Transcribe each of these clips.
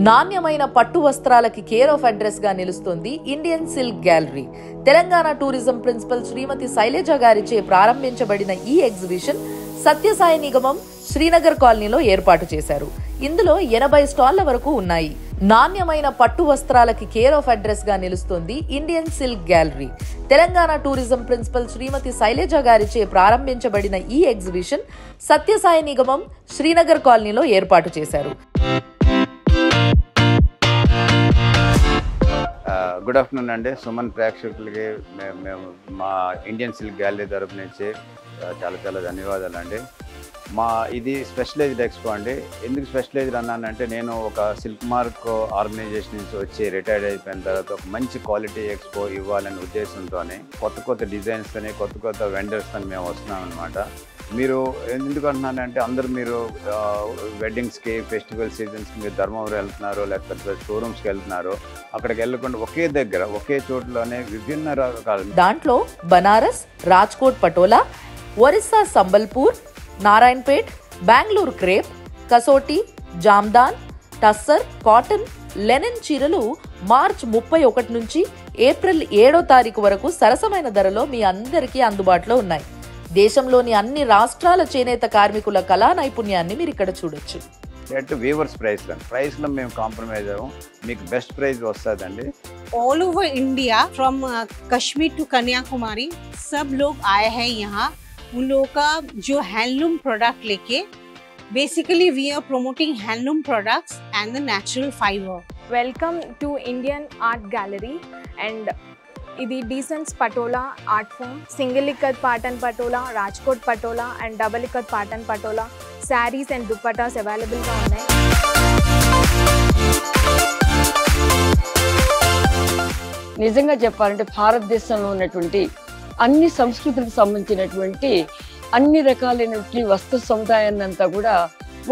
నాణ్యమైన పట్టు వస్త్రాలకి care of address గా నిలుస్తుంది Indian silk gallery. Telangana tourism principal Shrimati Shailaja గారిచే ప్రారంభించబడిన ఈ ఎగ్జిబిషన్ సత్యసాయి నిగమం శ్రీనగర్ కాలనీలో ఏర్పాటు చేశారు. ఇందులో 80 స్టాళ్ల వరకు ఉన్నాయి. నాణ్యమైన పట్టు వస్త్రాలకి కేర్ ఆఫ్ అడ్రస్ గా నిలుస్తుంది Indian silk gallery. Telangana tourism principal Shrimati Shailaja గారిచే ప్రారంభించబడిన ఈ ఎగ్జిబిషన్ సత్యసాయి నిగమం శ్రీనగర్ కాలనీలో ఏర్పాటు చేశారు. గుడ్ ఆఫ్టర్నూన్ అండి. సుమన్ ప్రేక్షకులకి మేము మా ఇండియన్ సిల్క్ గ్యాలరీ తరపు నుంచి చాలా ధన్యవాదాలు అండి. ఇది స్పెషలైజ్డ్ ఎక్స్పో అండి. ఎందుకు స్పెషలైజ్డ్ అన్నానంటే, నేను ఒక సిల్క్ మార్క్ ఆర్గనైజేషన్ నుంచి వచ్చి రిటైర్డ్ అయిపోయిన తర్వాత ఒక మంచి క్వాలిటీ ఎక్స్పో ఇవ్వాలనే ఉద్దేశంతోనే కొత్త డిజైన్స్తోని కొత్త వెండర్స్తో మేము వస్తున్నాం అనమాట. మీరు ఎందుకు అంటున్నానంటే, అందరూ మీరు వెడ్డింగ్స్కి, ఫెస్టివల్ సీజన్స్కి మీరు ధర్మవరం వెళ్తున్నారు, లేకపోతే షోరూమ్స్కి వెళ్తున్నారు. అక్కడికి వెళ్ళకుండా ఒకే దగ్గర ఒకే చోట్లోనే విభిన్న రకాల దాంట్లో Banaras, Rajkot patola, Orissa Sambalpur, Narayanpet, Bengaluru crepe, Kasoti, Jamdan, tussar, cotton, linen చీరలు మార్చ్ 31 నుంచి ఏప్రిల్ 7వ తారీఖు వరకు సరసమైన ధరలో మీ అందరికీ అందుబాటులో ఉన్నాయి. దేశంలోని అన్ని రాష్ట్రాల చేనేత కార్మికుల కళా నైపుణ్యాన్ని మీరు ఇక్కడ చూడొచ్చు. వీవర్స్ ప్రైస్ లో మేము కాంప్రమైజ్ అవ్వం. మీకు బెస్ట్ ప్రైస్ వస్తుందండి. All over India from Kashmir to Kanyakumari सब लोग आए हैं यहाँ. उन लोगों का जो हैंडलूम प्रोडक्ट लेके basically we are promoting handloom products and the natural fibre. Welcome to Indian art gallery and ఇది డీసెంట్స్ patola art form, single ikat Patan patola, Rajkot patola and double ikat Patan patola saris and dupattas అవైలబుల్గా ఉన్నాయి. నిజంగా చెప్పాలంటే భారతదేశంలో ఉన్నటువంటి అన్ని సంస్కృతులకు సంబంధించినటువంటి అన్ని రకాలైనటువంటి వస్త్ర సముదాయాన్ని అంతా కూడా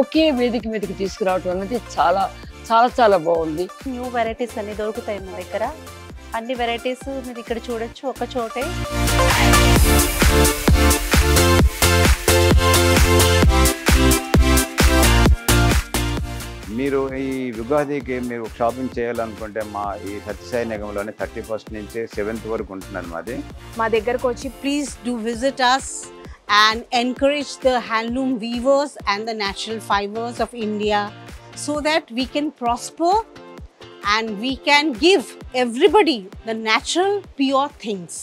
ఒకే వేదిక మీదకి తీసుకురావడం అనేది చాలా బాగుంది. న్యూ వెరైటీస్ అన్ని దొరుకుతాయి మా దగ్గర. అన్ని వెరైటీస్ మీరు ఇక్కడ చూడొచ్చు ఒక చోటే. మీరు ఈ ఉగాదికి మీరు షాపింగ్ చేయాలనుకుంటే మా ఈ సత్యసాయి నిగమంలోనే 31st నుంచి 7th వరకు ఉంటున్నారు మాది. మా దగ్గరకు వచ్చి Please do visit us and encourage the handloom weavers and the natural fibers of India so that we can prosper and we can give everybody the natural pure things.